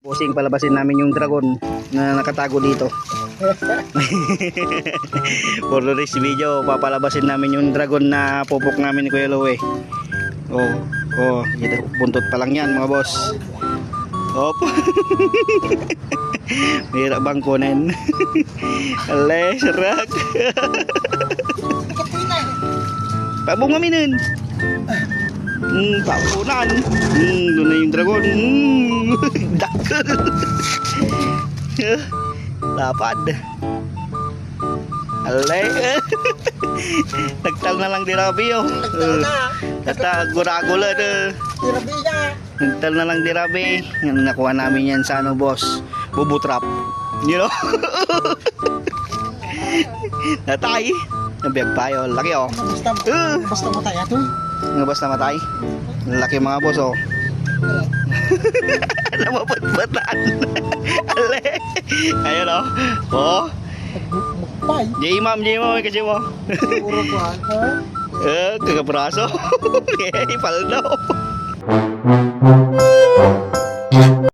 Pusing palabasin namin yung dragon na nakatago dito. For this video, papalabasin namin yung dragon na pupok namin ni Kuya Lowe. Oh, ito, buntot pa lang yan mga boss. Hop. Mahirap bang kunin? Ale, sarak. Pabong kami nun. Pabunan. Doon na yung dragon. Dakkel. Lapad. Ale. Nagtal na lang di Rabi oh. Tata guragula de. Tirabi na. Nagtal na lang di Rabi. Yung nakuha namin yan sa ano boss. Bubutrap. You know? Natay. Nabiyag pa yun. Laki oh. Basta matay ato. Nga basta matay. Laki mga boss oh. Namapatbataan. Ale. Ayun oh. Oh. Magpay. Jay ma'am kasi mo. Puro kuhan. Kagabraso. Paldo.